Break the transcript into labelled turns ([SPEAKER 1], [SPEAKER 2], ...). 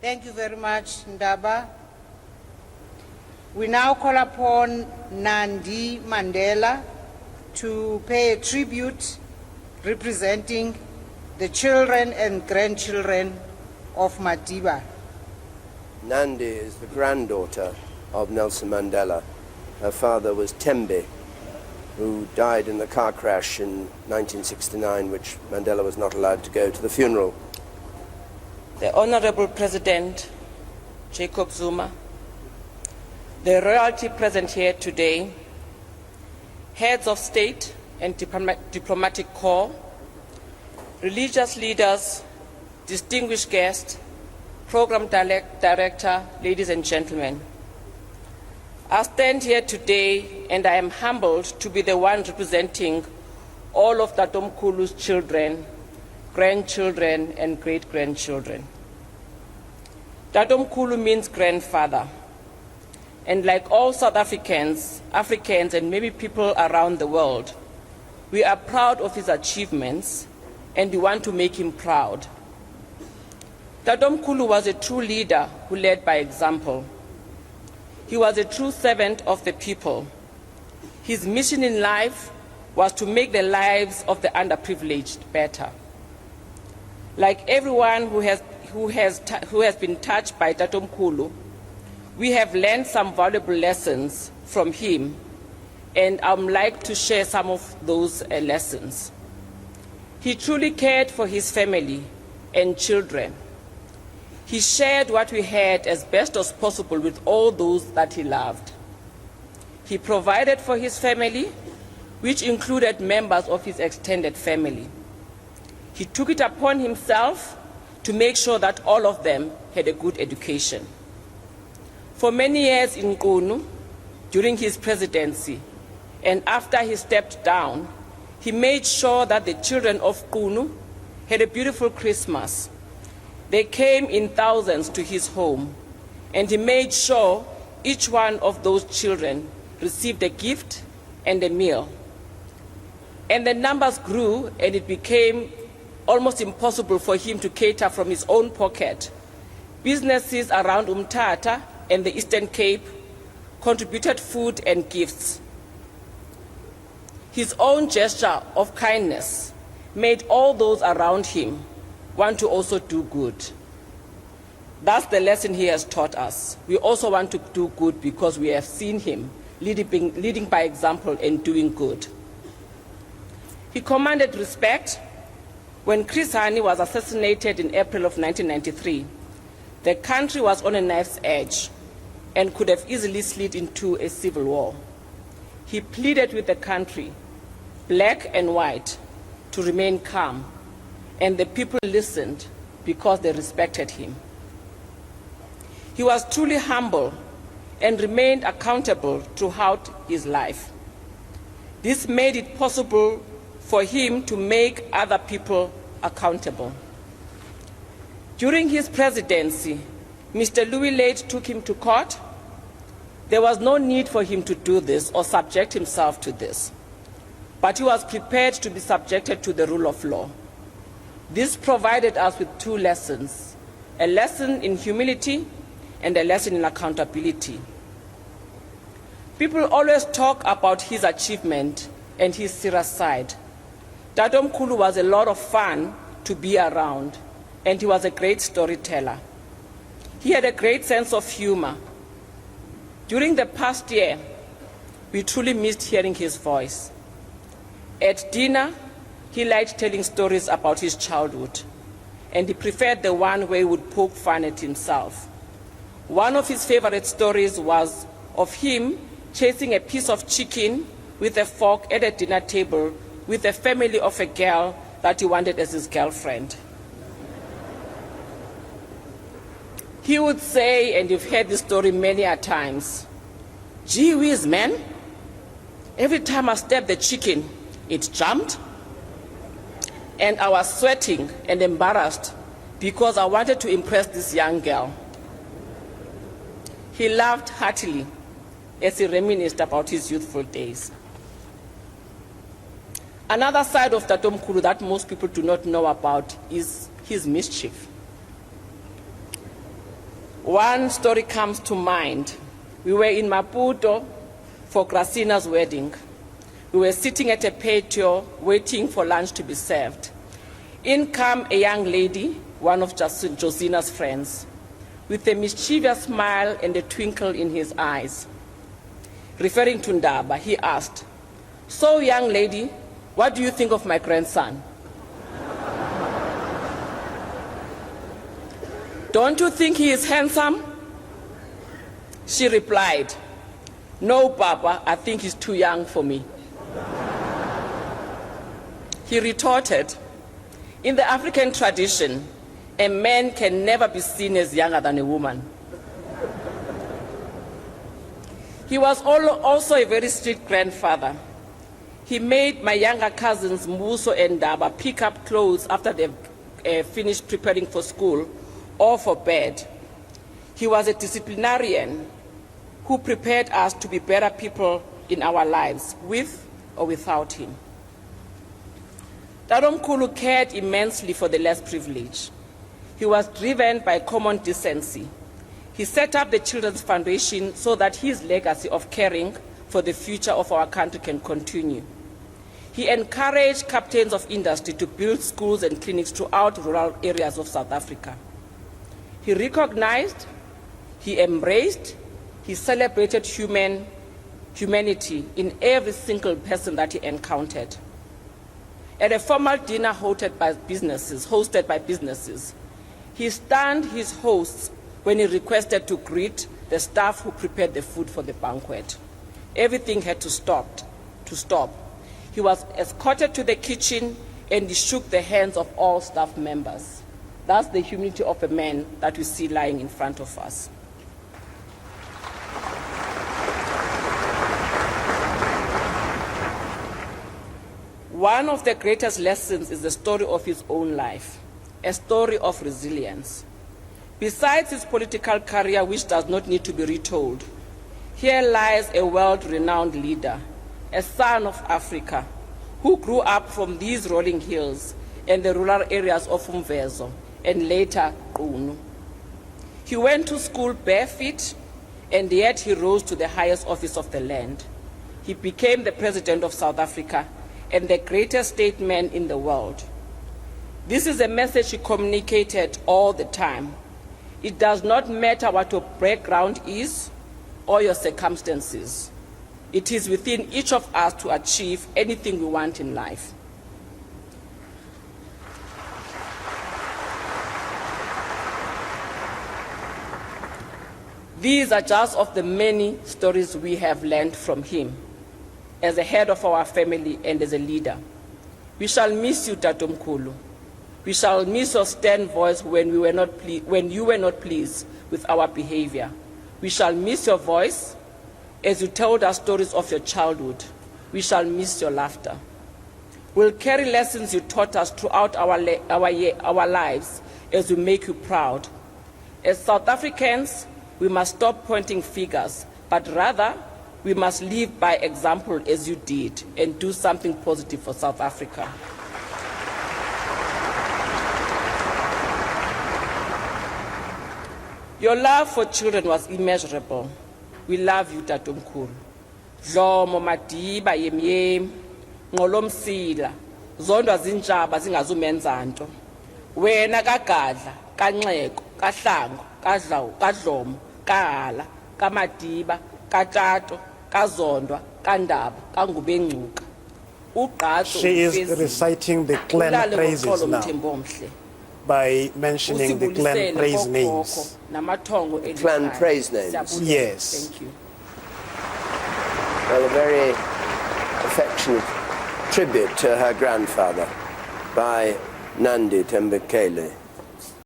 [SPEAKER 1] Thank you very much, Ndaba. We now call upon Nandi Mandela to pay a tribute representing the children and grandchildren of Madiba.
[SPEAKER 2] Nandi is the granddaughter of Nelson Mandela. Her father was Tembe, who died in the car crash in 1969, which Mandela was not allowed to go to the funeral.
[SPEAKER 3] The Honorable President Jacob Zuma, the royalty present here today, heads of state and diplomatic corps, religious leaders, distinguished guests, program director, ladies and gentlemen. I stand here today and I am humbled to be the one representing all of Tatomkhulu's children, grandchildren and great-grandchildren. Tatomkhulu means grandfather. And like all South Africans, and many people around the world, we are proud of his achievements and we want to make him proud. Tatomkhulu was a true leader who led by example. He was a true servant of the people. His mission in life was to make the lives of the underprivileged better. Like everyone who has been touched by Tatomkhulu, we have learned some valuable lessons from him, and I would like to share some of those lessons. He truly cared for his family and children. He shared what we had as best as possible with all those that he loved. He provided for his family, which included members of his extended family. He took it upon himself to make sure that all of them had a good education. For many years in Qunu, during his presidency, and after he stepped down, he made sure that the children of Qunu had a beautiful Christmas. They came in thousands to his home, and he made sure each one of those children received a gift and a meal. And the numbers grew, and it became almost impossible for him to cater from his own pocket. Businesses around Umtata and the Eastern Cape contributed food and gifts. His own gesture of kindness made all those around him want to also do good. That's the lesson he has taught us. We also want to do good because we have seen him leading by example and doing good. He commanded respect. When Chris Hani was assassinated in April of 1993, the country was on a knife's edge and could have easily slid into a civil war. He pleaded with the country, black and white, to remain calm, and the people listened because they respected him. He was truly humble and remained accountable throughout his life. This made it possible for him to make other people accountable. During his presidency, Mr. Louis Late took him to court. There was no need for him to do this or subject himself to this, but he was prepared to be subjected to the rule of law. This provided us with two lessons, a lesson in humility and a lesson in accountability. People always talk about his achievement and his serious side. Tatomkhulu was a lot of fun to be around, and he was a great storyteller. He had a great sense of humor. During the past year, we truly missed hearing his voice. At dinner, he liked telling stories about his childhood, and he preferred the one where he would poke fun at himself. One of his favorite stories was of him chasing a piece of chicken with a fork at a dinner table with the family of a girl that he wanted as his girlfriend. He would say, and you've heard this story many a times, "Gee whiz, man, every time I stabbed the chicken, it jumped, and I was sweating and embarrassed because I wanted to impress this young girl." He laughed heartily as he reminisced about his youthful days. Another side of Tatomkhulu that most people do not know about is his mischief. One story comes to mind. We were in Maputo for Gracina's wedding. We were sitting at a patio waiting for lunch to be served. In came a young lady, one of Josina's friends, with a mischievous smile and a twinkle in his eyes. Referring to Ndaba, he asked, "So, young lady, what do you think of my grandson?" "Don't you think he is handsome?" She replied, "No, Papa, I think he's too young for me." He retorted, "In the African tradition, a man can never be seen as younger than a woman." He was also a very strict grandfather. He made my younger cousins Mbuso and Ndaba pick up clothes after they've finished preparing for school or for bed. He was a disciplinarian who prepared us to be better people in our lives, with or without him. Tatomkhulu cared immensely for the less privileged. He was driven by common decency. He set up the Children's Foundation so that his legacy of caring for the future of our country can continue. He encouraged captains of industry to build schools and clinics throughout rural areas of South Africa. He recognized, he embraced, he celebrated humanity in every single person that he encountered. At a formal dinner hosted by businesses, he stunned his hosts when he requested to greet the staff who prepared the food for the banquet. Everything had to stop. He was escorted to the kitchen and he shook the hands of all staff members. That's the humility of a man that we see lying in front of us. One of the greatest lessons is the story of his own life, a story of resilience. Besides his political career, which does not need to be retold, here lies a world-renowned leader, a son of Africa, who grew up from these rolling hills and the rural areas of Umvezo and later Qunu. He went to school barefoot, and yet he rose to the highest office of the land. He became the President of South Africa and the greatest statesman in the world. This is a message he communicated all the time. It does not matter what your background is or your circumstances. It is within each of us to achieve anything we want in life. These are just of the many stories we have learned from him as a head of our family and as a leader. We shall miss you, Tatomkhulu. We shall miss your stern voice when you were not pleased with our behavior. We shall miss your voice as you told us stories of your childhood. We shall miss your laughter. We'll carry lessons you taught us throughout our lives as we make you proud. As South Africans, we must stop pointing fingers, but rather we must live by example as you did and do something positive for South Africa. Your love for children was immeasurable. We love you, Tatomkhulu. Dlomo Madiba yemyem, ngolomsila, zondwa zinjaba zingazumenza nto. Wena kagadla, kanxeko, kahlango, kadlomo, kahala, kaMadiba, katato, kazondwa, kandaba, kangubengcuka.
[SPEAKER 4] She is reciting the clan praises now by mentioning the clan praise names.
[SPEAKER 2] Clan praise names?
[SPEAKER 4] Yes.
[SPEAKER 3] Thank you.
[SPEAKER 2] Well, a very affectionate tribute to her grandfather by Nandi Mandela.